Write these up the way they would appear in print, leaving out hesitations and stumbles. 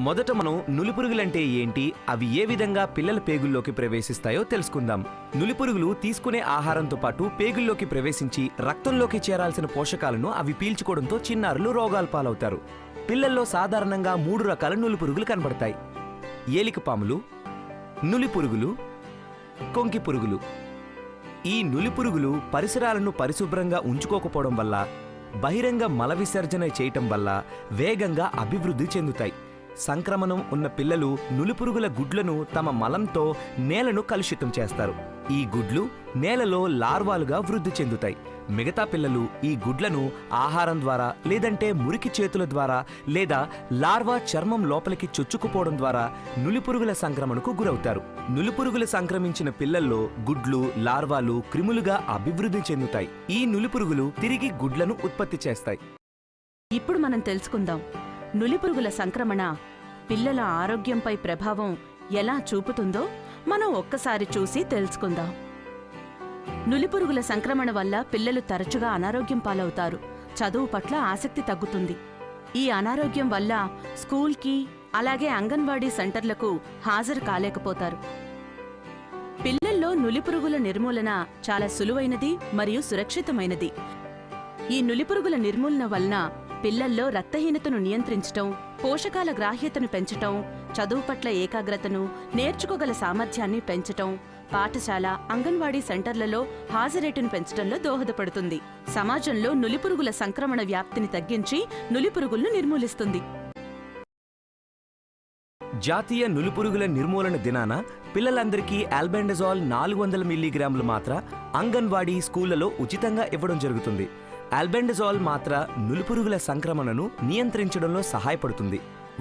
మొదట మనం నులిపురుగులంటే ఏంటి, అవి ఏ విధంగా పిల్లల పేగుల్లోకి ప్రవేశిస్తాయో తెలుసుకుందాం. నులిపురుగులు తీసుకునే ఆహారంతో పాటు పేగుల్లోకి ప్రవేశించి రక్తంలోకి చేరాల్సిన పోషకాలను అవి పీల్చుకోవడంతో చిన్నారులు రోగాల పాలవుతారు. పిల్లల్లో సాధారణంగా 3 రకాల నులిపురుగులు కనబడతాయి: ఏలికపాములు, నులిపురుగులు, కొంకి పురుగులు. ఈ నులిపురుగులు పరిసరాలను పరిశుభ్రంగా ఉంచుకోకపోవడం వల్ల, బహిరంగ మల విసర్జన చేయటం వల్ల వేగంగా అభివృద్ధి చెందుతాయి. సంక్రమణం ఉన్న పిల్లలు నులిపురుగుల గుడ్లను తమ మలంతో నేలను కలుషితం చేస్తారు. ఈ గుడ్లు నేలలో లార్వాలుగా వృద్ధి చెందుతాయి. మిగతా పిల్లలు ఈ గుడ్లను ఆహారం ద్వారా, లేదంటే మురికి చేతుల ద్వారా, లేదా లార్వా చర్మం లోపలికి చొచ్చుకుపోవడం ద్వారా నులిపురుగుల సంక్రమణకు గురవుతారు. నులిపురుగులు సంక్రమించిన పిల్లల్లో గుడ్లు లార్వాలు క్రిములుగా అభివృద్ధి చెందుతాయి. ఈ నులిపురుగులు తిరిగి గుడ్లను ఉత్పత్తి చేస్తాయి. ఇప్పుడు మనం తెలుసుకుందాం, నులిపురుగుల సంక్రమణ పిల్లల ఆరోగ్యంపై ప్రభావం ఎలా చూపుతుందో మనం ఒక్కసారి చూసి తెలుసుకుందాం. నులిపురుగుల సంక్రమణ వల్ల పిల్లలు తరచుగా అనారోగ్యం పాలవుతారు. చదువు పట్ల ఆసక్తి తగ్గుతుంది. ఈ అనారోగ్యం వల్ల స్కూల్కి, అలాగే అంగన్వాడీ సెంటర్లకు హాజరు కాలేకపోతారు. పిల్లల్లో నులిపురుగుల నిర్మూలన చాలా సులువైనది మరియు సురక్షితమైనది. ఈ నులిపురుగుల నిర్మూలన వలన పిల్లల్లో రక్తహీనతను నియంత్రించటం, పోషకాల గ్రాహ్యతను పెంచటం, చదువు పట్ల ఏకాగ్రతను, నేర్చుకోగల సామర్థ్యాన్ని పెంచటం, పాఠశాల, అంగన్వాడీ సెంటర్లలో హాజరేటును పెంచడంలో దోహదపడుతుంది. సమాజంలో నులిపురుగుల సంక్రమణ వ్యాప్తిని తగ్గించి నులిపురుగులను నిర్మూలిస్తుంది. జాతీయ నులిపురుగుల నిర్మూలన దినాన పిల్లలందరికీ ఆల్బెండజోల్ 400 మిల్లీగ్రాములు మాత్ర అంగన్వాడీ స్కూళ్లలో ఉచితంగా ఇవ్వడం జరుగుతుంది. ఆల్బెండజోల్ మాత్ర నులిపురుగుల సంక్రమణను నియంత్రించడంలో సహాయపడుతుంది.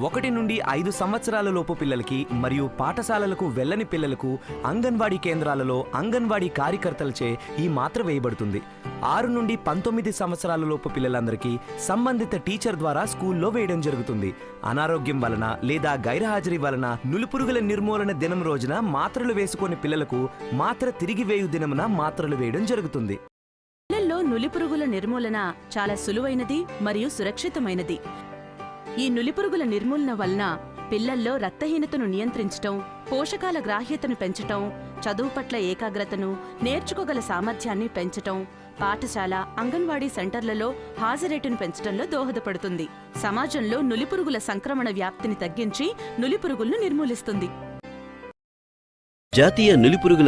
1 నుండి 5 సంవత్సరాల లోపు పిల్లలకి మరియు పాఠశాలలకు వెళ్లని పిల్లలకు అంగన్వాడీ కేంద్రాలలో అంగన్వాడీ కార్యకర్తలచే ఈ మాత్ర వేయబడుతుంది. 6 నుండి 19 సంవత్సరాల లోపు పిల్లలందరికీ సంబంధిత టీచర్ ద్వారా స్కూల్లో వేయడం జరుగుతుంది. అనారోగ్యం వలన లేదా గైర్హాజరీ వలన నులిపురుగుల నిర్మూలన దినం రోజున మాత్రలు వేసుకునే పిల్లలకు మాత్ర తిరిగి వేయు దినమున మాత్రలు వేయడం జరుగుతుంది. పిల్లల్లో నులిపురుగుల నిర్మూలన చాలా సులువైనది మరియు సురక్షితమైనది. ఈ నులిపురుగుల నిర్మూలన వలన పిల్లల్లో రక్తహీనతను నియంత్రించటం, పోషకాల గ్రాహ్యతను పెంచటం, చదువు పట్ల ఏకాగ్రతను, నేర్చుకోగల సామర్థ్యాన్ని పెంచటం, పాఠశాల, అంగన్వాడీ సెంటర్లలో హాజరేటును పెంచడంలో దోహదపడుతుంది. సమాజంలో నులిపురుగుల సంక్రమణ వ్యాప్తిని తగ్గించి నులిపురుగులను నిర్మూలిస్తుంది. జాతీయ నులిపురుగుల